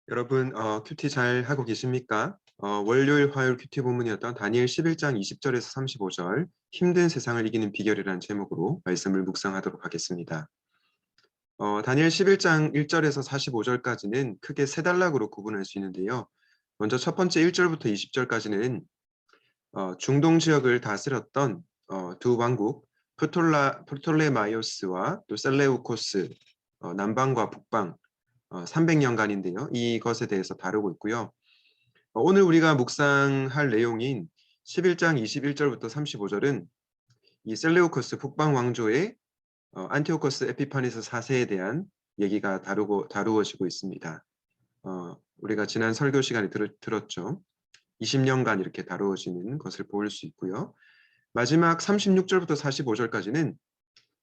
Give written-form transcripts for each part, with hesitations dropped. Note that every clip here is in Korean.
여러분, 큐티 잘 하고 계십니까? 월요일, 화요일 큐티 본문이었던 다니엘 11장 20절에서 35절, 힘든 세상을 이기는 비결이라는 제목으로 말씀을 묵상하도록 하겠습니다. 다니엘 11장 1절에서 45절까지는 크게 세 단락으로 구분할 수 있는데요. 먼저 첫 번째 1절부터 20절까지는 중동 지역을 다스렸던 두 왕국, 프톨레마이오스와 또 셀레우코스, 남방과 북방, 300년간인데요. 이것에 대해서 다루고 있고요. 오늘 우리가 묵상할 내용인 11장 21절부터 35절은 이 셀레우코스 북방 왕조의 안티오코스 에피파니스 4세에 대한 얘기가 다루어지고 있습니다. 우리가 지난 설교 시간에 들었죠. 20년간 이렇게 다루어지는 것을 볼 수 있고요. 마지막 36절부터 45절까지는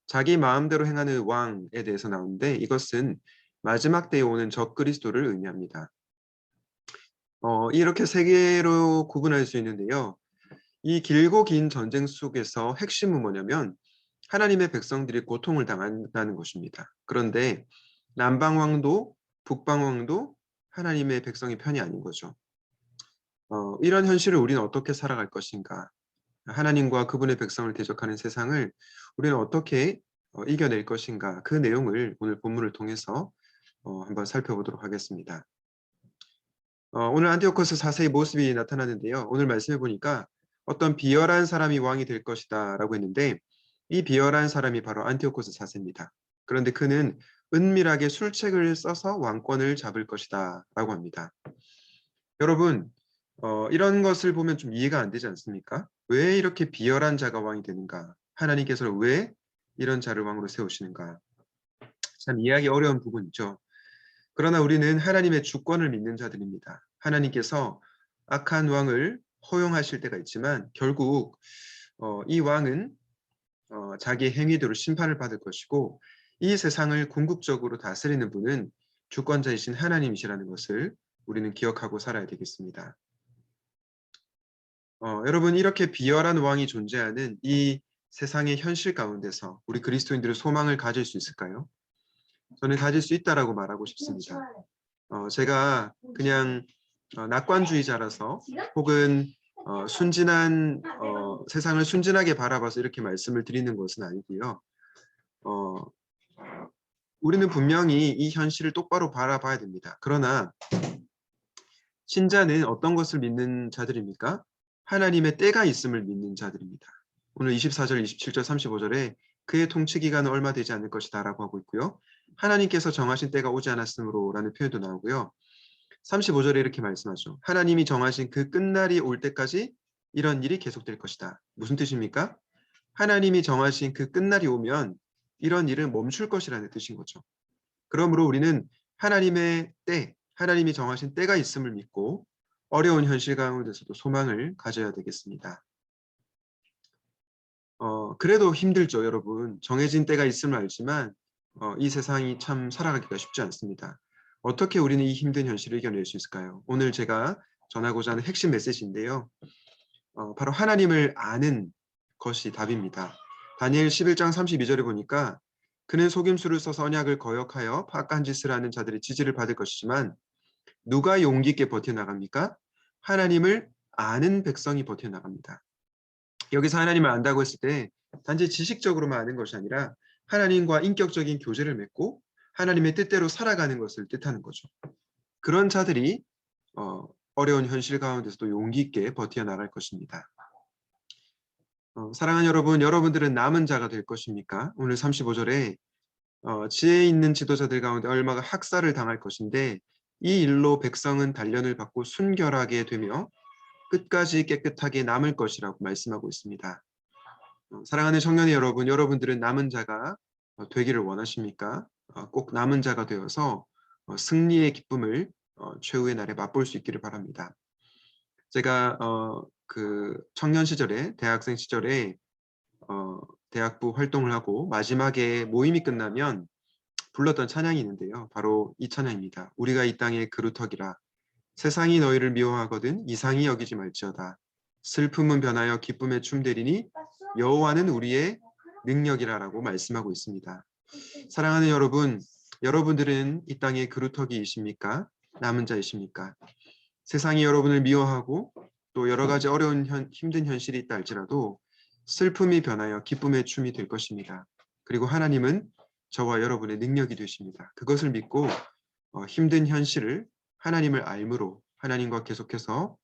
자기 마음대로 행하는 왕에 대해서 나오는데 이것은 마지막 때에 오는 적그리스도를 의미합니다. 이렇게 세 개로 구분할 수 있는데요. 이 길고 긴 전쟁 속에서 핵심은 뭐냐면 하나님의 백성들이 고통을 당한다는 것입니다. 그런데 남방왕도 북방왕도 하나님의 백성이 편이 아닌 거죠. 이런 현실을 우리는 어떻게 살아갈 것인가? 하나님과 그분의 백성을 대적하는 세상을 우리는 어떻게 이겨낼 것인가? 그 내용을 오늘 본문을 통해서 한번 살펴보도록 하겠습니다. 오늘 안티오코스 4세의 모습이 나타나는데요. 오늘 말씀해 보니까 어떤 비열한 사람이 왕이 될 것이다 라고 했는데 이 비열한 사람이 바로 안티오코스 4세입니다. 그런데 그는 은밀하게 술책을 써서 왕권을 잡을 것이다 라고 합니다. 여러분, 이런 것을 보면 좀 이해가 안 되지 않습니까? 왜 이렇게 비열한 자가 왕이 되는가? 하나님께서 왜 이런 자를 왕으로 세우시는가? 참 이해하기 어려운 부분이죠. 그러나 우리는 하나님의 주권을 믿는 자들입니다. 하나님께서 악한 왕을 허용하실 때가 있지만 결국 이 왕은 자기의 행위대로 심판을 받을 것이고 이 세상을 궁극적으로 다스리는 분은 주권자이신 하나님이시라는 것을 우리는 기억하고 살아야 되겠습니다. 여러분, 이렇게 비열한 왕이 존재하는 이 세상의 현실 가운데서 우리 그리스도인들은 소망을 가질 수 있을까요? 저는 가질 수 있다라고 말하고 싶습니다. 제가 그냥 낙관주의자라서 혹은 순진한 세상을 순진하게 바라봐서 이렇게 말씀을 드리는 것은 아니고요. 우리는 분명히 이 현실을 똑바로 바라봐야 됩니다. 그러나 신자는 어떤 것을 믿는 자들입니까? 하나님의 때가 있음을 믿는 자들입니다. 오늘 24절, 27절, 35절에 그의 통치 기간은 얼마 되지 않을 것이다 라고 하고 있고요. 하나님께서 정하신 때가 오지 않았으므로 라는 표현도 나오고요. 35절에 이렇게 말씀하죠. 하나님이 정하신 그 끝날이 올 때까지 이런 일이 계속될 것이다. 무슨 뜻입니까? 하나님이 정하신 그 끝날이 오면 이런 일은 멈출 것이라는 뜻인 거죠. 그러므로 우리는 하나님의 때, 하나님이 정하신 때가 있음을 믿고 어려운 현실 가운데서도 소망을 가져야 되겠습니다. 그래도 힘들죠, 여러분. 정해진 때가 있음을 알지만 이 세상이 참 살아가기가 쉽지 않습니다. 어떻게 우리는 이 힘든 현실을 이겨낼 수 있을까요? 오늘 제가 전하고자 하는 핵심 메시지인데요. 바로 하나님을 아는 것이 답입니다. 다니엘 11장 32절에 보니까 그는 속임수를 써서 언약을 거역하여 파악한 짓을 하는 자들의 지지를 받을 것이지만 누가 용기 있게 버텨나갑니까? 하나님을 아는 백성이 버텨나갑니다. 여기서 하나님을 안다고 했을 때 단지 지식적으로만 아는 것이 아니라 하나님과 인격적인 교제를 맺고 하나님의 뜻대로 살아가는 것을 뜻하는 거죠. 그런 자들이 어려운 현실 가운데서도 용기 있게 버텨나갈 것입니다. 사랑하는 여러분, 여러분들은 남은 자가 될 것입니까? 오늘 35절에 지혜 있는 지도자들 가운데 얼마가 학살을 당할 것인데 이 일로 백성은 단련을 받고 순결하게 되며 끝까지 깨끗하게 남을 것이라고 말씀하고 있습니다. 사랑하는 청년의 여러분, 여러분들은 남은 자가 되기를 원하십니까? 꼭 남은 자가 되어서 승리의 기쁨을 최후의 날에 맛볼 수 있기를 바랍니다. 제가 그 청년 시절에 대학생 시절에 대학부 활동을 하고 마지막에 모임이 끝나면 불렀던 찬양이 있는데요. 바로 이 찬양입니다. 우리가 이 땅의 그루터기라 세상이 너희를 미워하거든 이상히 여기지 말지어다. 슬픔은 변하여 기쁨의 춤되리니 여호와는 우리의 능력이라라고 말씀하고 있습니다. 사랑하는 여러분, 여러분들은 이 땅의 그루터기이십니까? 남은 자이십니까? 세상이 여러분을 미워하고 또 여러 가지 어려운 힘든 현실이 있다 할지라도 슬픔이 변하여 기쁨의 춤이 될 것입니다. 그리고 하나님은 저와 여러분의 능력이 되십니다. 그것을 믿고 힘든 현실을 하나님을 알므로 하나님과 계속해서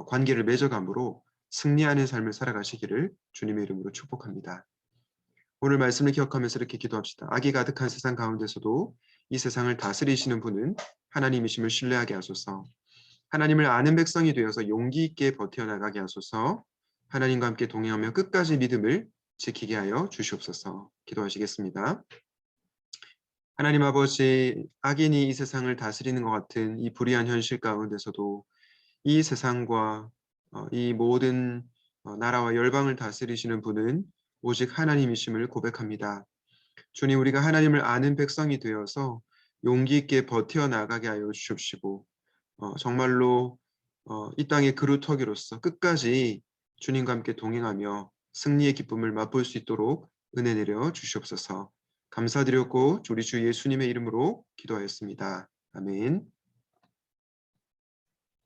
관계를 맺어감으로 승리하는 삶을 살아가시기를 주님의 이름으로 축복합니다. 오늘 말씀을 기억하면서 이렇게 기도합시다. 악이 가득한 세상 가운데서도 이 세상을 다스리시는 분은 하나님이심을 신뢰하게 하소서. 하나님을 아는 백성이 되어서 용기 있게 버텨나가게 하소서. 하나님과 함께 동행하며 끝까지 믿음을 지키게 하여 주시옵소서. 기도하시겠습니다. 하나님 아버지, 악인이 이 세상을 다스리는 것 같은 이 불의한 현실 가운데서도 이 세상과 이 모든 나라와 열방을 다스리시는 분은 오직 하나님이심을 고백합니다. 주님, 우리가 하나님을 아는 백성이 되어서 용기 있게 버텨나가게 하여 주십시고 정말로 이 땅의 그루터기로서 끝까지 주님과 함께 동행하며 승리의 기쁨을 맛볼 수 있도록 은혜 내려 주시옵소서. 감사드렸고 우리 주 예수님의 이름으로 기도하였습니다. 아멘.